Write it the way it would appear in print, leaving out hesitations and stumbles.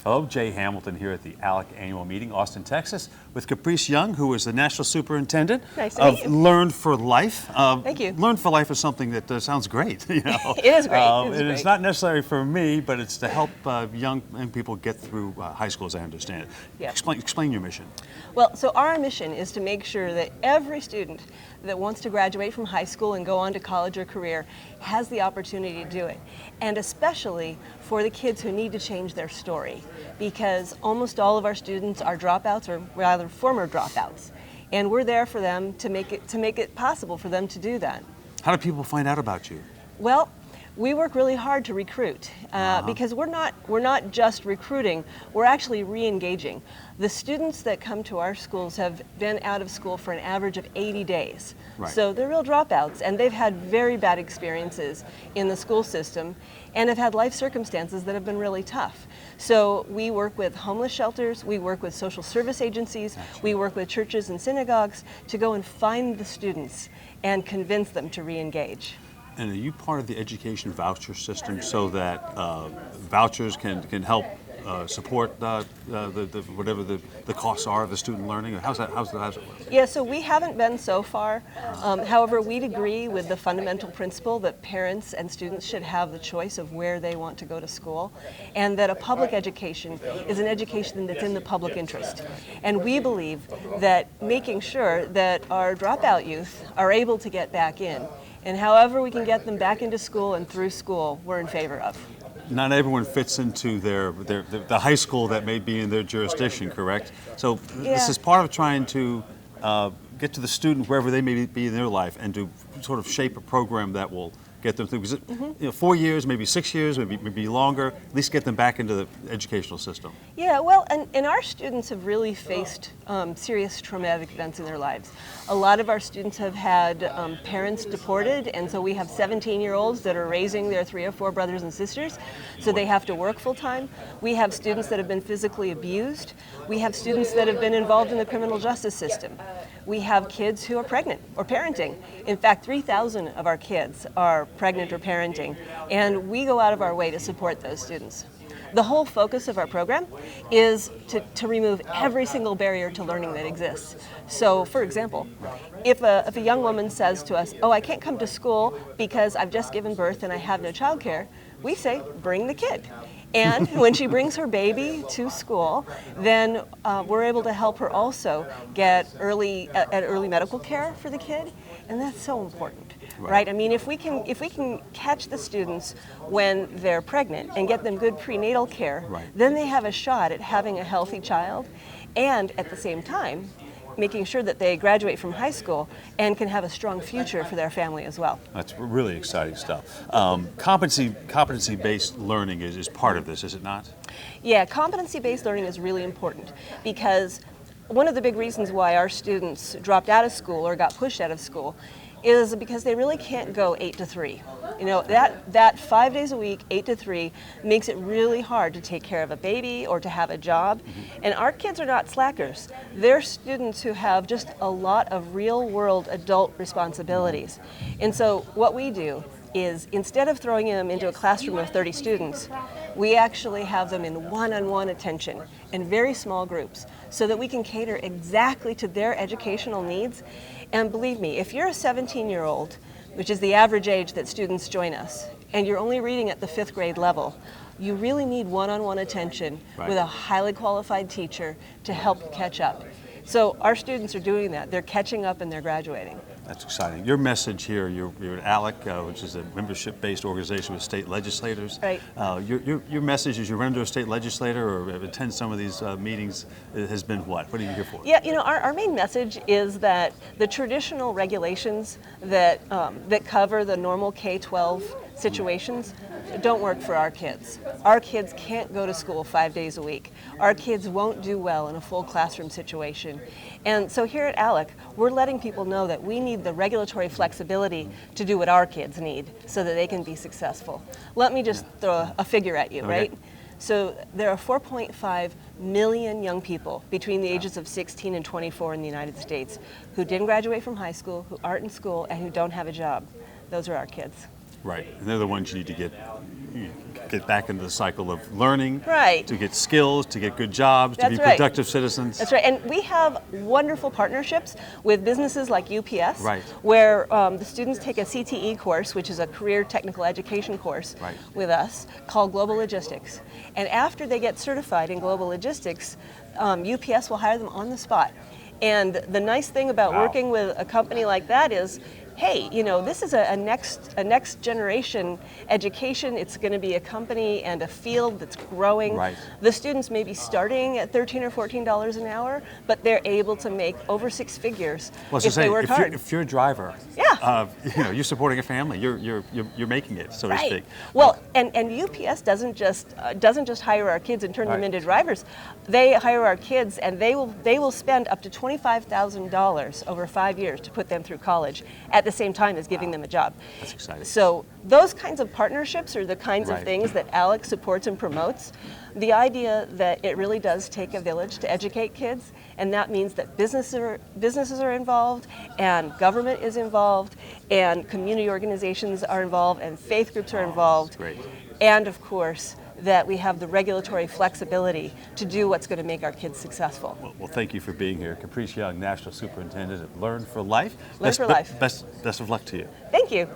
Hello, Jay Hamilton here at the ALEC annual meeting, Austin, Texas, with Caprice Young, who is the National Superintendent of Learn for Life. Thank you. Learn for Life is something that sounds great. You know? It is great. It's not necessary for me, but it's to help young people get through high school, as I understand it. Yeah. Explain your mission. Well, so our mission is to make sure that every student that wants to graduate from high school and go on to college or career has the opportunity to do it. And especially for the kids who need to change their story, because almost all of our students are dropouts, or rather former dropouts. And we're there for them to make it possible for them to do that. How do people find out about you? Well, we work really hard to recruit because we're not just recruiting, we're actually re-engaging. The students that come to our schools have been out of school for an average of 80 days. Right. So they're real dropouts, and they've had very bad experiences in the school system and have had life circumstances that have been really tough. So we work with homeless shelters, we work with social service agencies, we work with churches and synagogues to go and find the students and convince them to re-engage. And are you part of the education voucher system so that vouchers can help support whatever the costs are of the student learning? Or how's that work? Yeah, so we haven't been so far. However, we'd agree with the fundamental principle that parents and students should have the choice of where they want to go to school, and that a public education is an education that's in the public interest. And we believe that making sure that our dropout youth are able to get back in, and however we can get them back into school and through school, we're in favor of. Not everyone fits into the high school that may be in their jurisdiction, correct? So this is part of trying to get to the student wherever they may be in their life and to sort of shape a program that will get them through. Because 4 years, maybe 6 years, maybe longer, at least get them back into the educational system. Yeah, well, and our students have really faced serious traumatic events in their lives. A lot of our students have had parents deported, and so we have 17-year-olds that are raising their 3 or 4 brothers and sisters, so they have to work full time. We have students that have been physically abused. We have students that have been involved in the criminal justice system. We have kids who are pregnant or parenting. In fact, 3,000 of our kids are pregnant or parenting, and we go out of our way to support those students. The whole focus of our program is to remove every single barrier to learning that exists. So, for example, if a young woman says to us, "Oh, I can't come to school because I've just given birth and I have no childcare," we say, "Bring the kid." And when she brings her baby to school, then we're able to help her also get early medical care for the kid, and that's so important, right? I mean, if we can catch the students when they're pregnant and get them good prenatal care, then they have a shot at having a healthy child, and at the same time, making sure that they graduate from high school and can have a strong future for their family as well. That's really exciting stuff. Competency-based learning is part of this, is it not? Yeah, competency-based learning is really important because one of the big reasons why our students dropped out of school or got pushed out of school is because they really can't go 8 to 3. You know, that 5 days a week, 8 to 3, makes it really hard to take care of a baby or to have a job. And our kids are not slackers. They're students who have just a lot of real-world adult responsibilities. And so what we do is, instead of throwing them into a classroom of 30 students, we actually have them in one-on-one attention in very small groups so that we can cater exactly to their educational needs. And believe me, if you're a 17-year-old, which is the average age that students join us, and you're only reading at the 5th grade level, you really need one-on-one attention with a highly qualified teacher to help you catch up. So our students are doing that. They're catching up and they're graduating. That's exciting. Your message here, you're at ALEC, which is a membership-based organization with state legislators. Right. Your message as you run to a state legislator or attend some of these meetings has been what? What are you here for? Yeah, you know, our main message is that the traditional regulations that cover the normal K-12 situations don't work for our kids. Our kids can't go to school 5 days a week. Our kids won't do well in a full classroom situation. And so here at ALEC, we're letting people know that we need the regulatory flexibility to do what our kids need so that they can be successful. Let me just throw a figure at you, right? So there are 4.5 million young people between the ages of 16 and 24 in the United States who didn't graduate from high school, who aren't in school, and who don't have a job. Those are our kids. Right, and they're the ones you need to get get back into the cycle of learning, Right. to get skills, to get good jobs, to That's be right. productive citizens. That's right, and we have wonderful partnerships with businesses like UPS, Right. where the students take a CTE course, which is a career technical education course, Right. with us, called Global Logistics. And after they get certified in Global Logistics, UPS will hire them on the spot. And the nice thing about Wow. working with a company like that is, hey, this is a next generation education. It's going to be a company and a field that's growing. Right. The students may be starting at $13 or $14 an hour, but they're able to make over six figures Well, if they work hard. if you're a driver, Yeah. you're supporting a family. You're making it, so to Right. speak. Well, and UPS doesn't just hire our kids and turn them Right. into drivers. They hire our kids, and they will spend up to $25,000 over 5 years to put them through college, at the same time as giving them a job. That's exciting. So those kinds of partnerships are the kinds Right. of things that ALEC supports and promotes. The idea that it really does take a village to educate kids, and that means that businesses are involved, and government is involved, and community organizations are involved, and faith groups are involved. Great. And of course, that we have the regulatory flexibility to do what's going to make our kids successful. Well, thank you for being here. Caprice Young, National Superintendent at Learn for Life. Learn for Life. Best of luck to you. Thank you.